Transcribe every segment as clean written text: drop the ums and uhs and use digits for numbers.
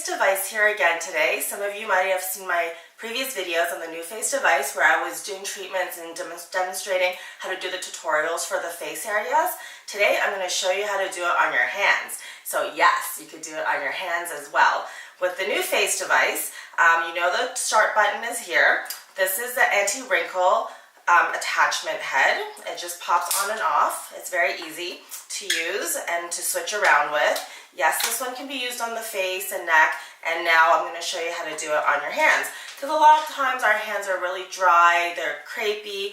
NuFace device here again today. Some of you might have seen my previous videos on the NuFace device where I was doing treatments and demonstrating how to do the tutorials for the face areas. Today I'm going to show you how to do it on your hands. So yes, you could do it on your hands as well. With the NuFace device, you know the start button is here. This is the Anti-Wrinkle attachment head. It just pops on and off. It's very easy to use and to switch around with. Yes, this one can be used on the face and neck, and now I'm going to show you how to do it on your hands. Because a lot of times our hands are really dry, they're crepey.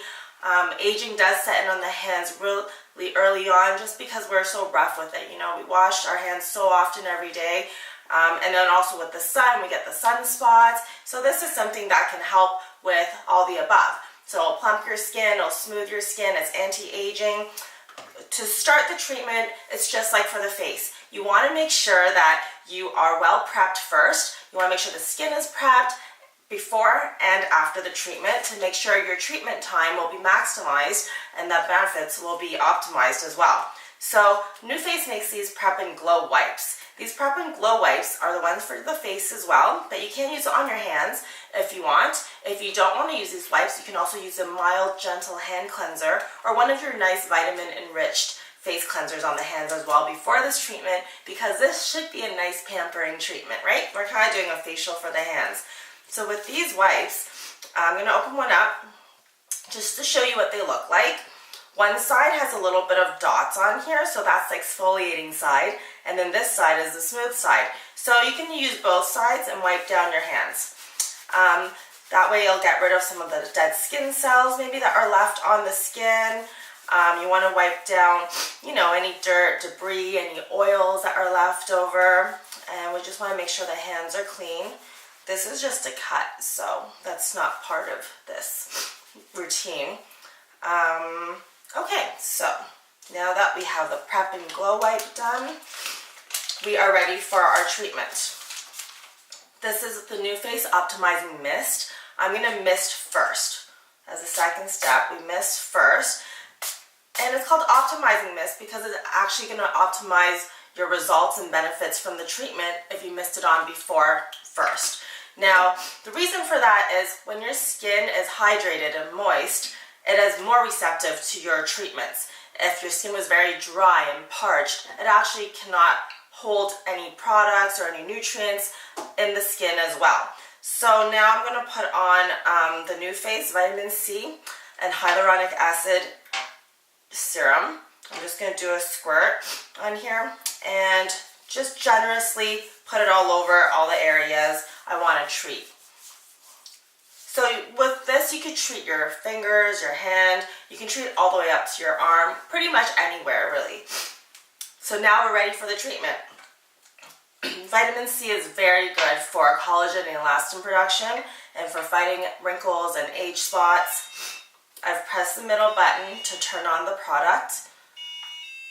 Aging does set in on the hands really early on just because we're so rough with it. You know, we wash our hands so often every day. And then also with the sun, we get the sunspots. So this is something that can help with all the above. So it'll plump your skin, it'll smooth your skin, it's anti-aging. To start the treatment, it's just like for the face. You want to make sure that you are well prepped first. You want to make sure the skin is prepped before and after the treatment to make sure your treatment time will be maximized and the benefits will be optimized as well. So NuFace makes these Prep and Glow wipes. These Prep and Glow wipes are the ones for the face as well, but you can use it on your hands if you want. If you don't want to use these wipes, you can also use a mild, gentle hand cleanser or one of your nice vitamin-enriched face cleansers on the hands as well before this treatment, because this should be a nice pampering treatment, right? We're kind of doing a facial for the hands. So with these wipes, I'm going to open one up just to show you what they look like. One side has a little bit of dots on here, so that's the exfoliating side, and then this side is the smooth side. So you can use both sides and wipe down your hands. That way you'll get rid of some of the dead skin cells maybe that are left on the skin. You want to wipe down, you know, any dirt, debris, any oils that are left over, and we just want to make sure the hands are clean. This is just a cut, so that's not part of this routine. Okay, so now that we have the Prep and Glow wipe done, we are ready for our treatment. This is the NuFace Optimizing Mist. I'm going to mist first. As a second step, we mist first. And it's called Optimizing Mist because it's actually going to optimize your results and benefits from the treatment if you mist it on before first. Now, the reason for that is when your skin is hydrated and moist, it is more receptive to your treatments. If your skin was very dry and parched, it actually cannot hold any products or any nutrients in the skin as well. So now I'm going to put on the NuFace Vitamin C and Hyaluronic Acid Serum. I'm just going to do a squirt on here and just generously put it all over all the areas I want to treat. So with this, you could treat your fingers, your hand, you can treat it all the way up to your arm, pretty much anywhere really. So now we're ready for the treatment. Vitamin C is very good for collagen and elastin production and for fighting wrinkles and age spots. I've pressed the middle button to turn on the product,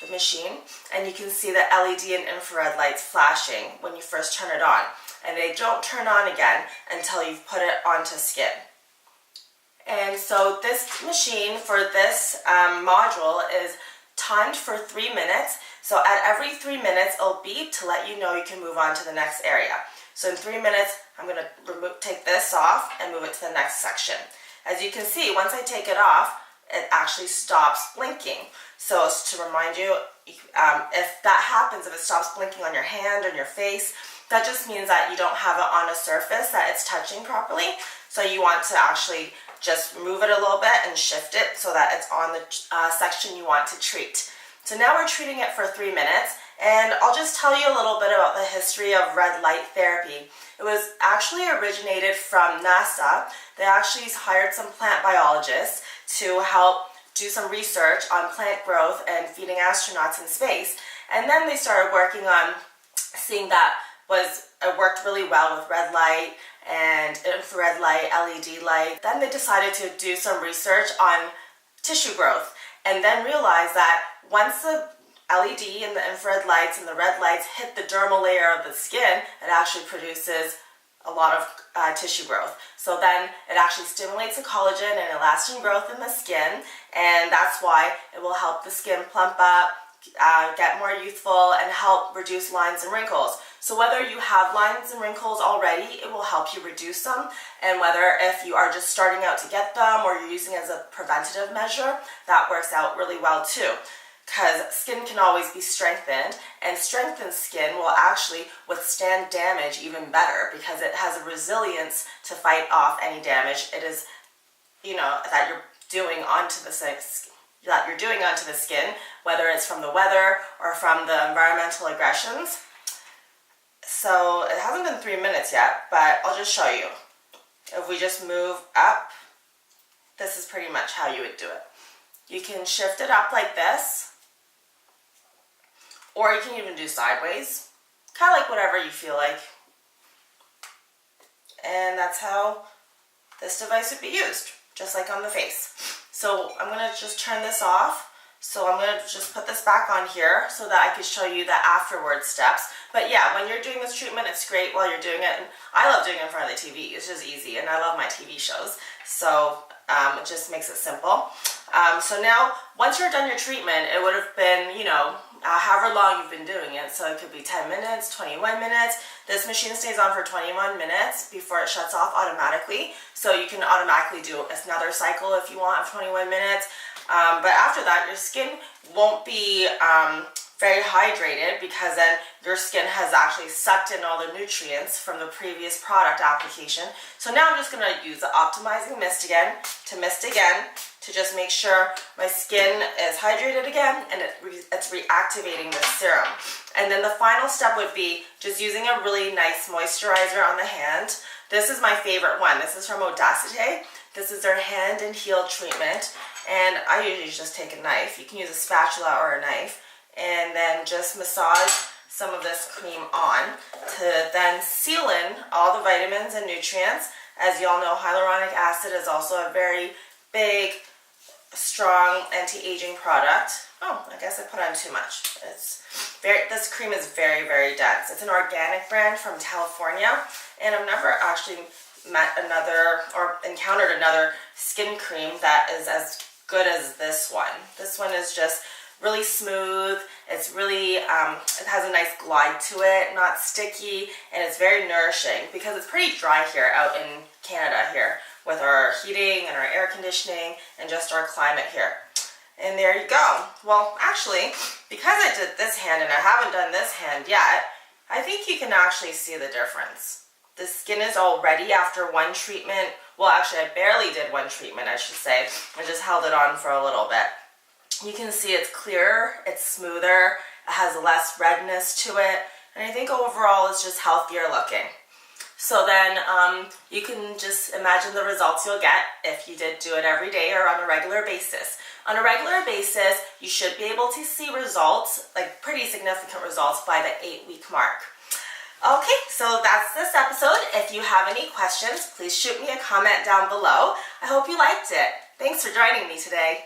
the machine, and you can see the LED and infrared lights flashing when you first turn it on. And they don't turn on again until you've put it onto skin. And so this machine for this module is timed for 3 minutes. So at every 3 minutes, it'll beep to let you know you can move on to the next area. So in 3 minutes, I'm going to take this off and move it to the next section. As you can see, once I take it off, it actually stops blinking. So it's to remind you, if that happens, if it stops blinking on your hand or your face, that just means that you don't have it on a surface that it's touching properly. So you want to actually just move it a little bit and shift it so that it's on the section you want to treat. So now we're treating it for 3 minutes, and I'll just tell you a little bit about the history of red light therapy. It was actually originated from NASA. They actually hired some plant biologists to help do some research on plant growth and feeding astronauts in space. And then they started working on seeing that it worked really well with red light and infrared light, LED light. Then they decided to do some research on tissue growth and then realized that once the LED and the infrared lights and the red lights hit the dermal layer of the skin, it actually produces a lot of tissue growth. So then it actually stimulates the collagen and elastin growth in the skin, and that's why it will help the skin plump up, get more youthful and help reduce lines and wrinkles. So whether you have lines and wrinkles already, it will help you reduce them, and whether if you are just starting out to get them or you're using it as a preventative measure, that works out really well too. Because skin can always be strengthened, and strengthened skin will actually withstand damage even better because it has a resilience to fight off any damage it is, that you're doing onto the skin, whether it's from the weather or from the environmental aggressions. So it hasn't been 3 minutes yet, but I'll just show you. If we just move up, this is pretty much how you would do it. You can shift it up like this, or you can even do sideways, kind of like whatever you feel like. And that's how this device would be used, just like on the face. So I'm going to just turn this off. So I'm going to just put this back on here so that I can show you the afterward steps. But yeah, when you're doing this treatment, it's great while you're doing it. And I love doing it in front of the TV. It's just easy, and I love my TV shows. So it just makes it simple. So now, once you're done your treatment, it would have been, however long you've been doing it. So it could be 10 minutes, 21 minutes. This machine stays on for 21 minutes before it shuts off automatically. So you can automatically do another cycle if you want of 21 minutes. But after that, your skin won't be very hydrated because then your skin has actually sucked in all the nutrients from the previous product application. So now I'm just going to use the optimizing mist again to just make sure my skin is hydrated again and it's reactivating the serum. And then the final step would be just using a really nice moisturizer on the hand. This is my favorite one. This is from Audacity. This is their hand and heel treatment. And I usually just take a knife. You can use a spatula or a knife. And then just massage some of this cream on to then seal in all the vitamins and nutrients. As you all know, hyaluronic acid is also a very big, strong anti-aging product. Oh, I guess I put on too much. This cream is very, very dense. It's an organic brand from California, and I've never actually encountered another skin cream that is as good as this one. This one is just really smooth. It's really, it has a nice glide to it, not sticky, and it's very nourishing because it's pretty dry here out in Canada here with our heating and our air conditioning and just our climate here. And there you go. Well, actually, because I did this hand and I haven't done this hand yet, I think you can actually see the difference. The skin is already after one treatment. Well, actually, I barely did one treatment, I should say. I just held it on for a little bit. You can see it's clearer, it's smoother, it has less redness to it, and I think overall it's just healthier looking. So then you can just imagine the results you'll get if you did do it every day or on a regular basis. On a regular basis, you should be able to see results, like pretty significant results, by the 8-week mark. Okay, so that's this episode. If you have any questions, please shoot me a comment down below. I hope you liked it. Thanks for joining me today.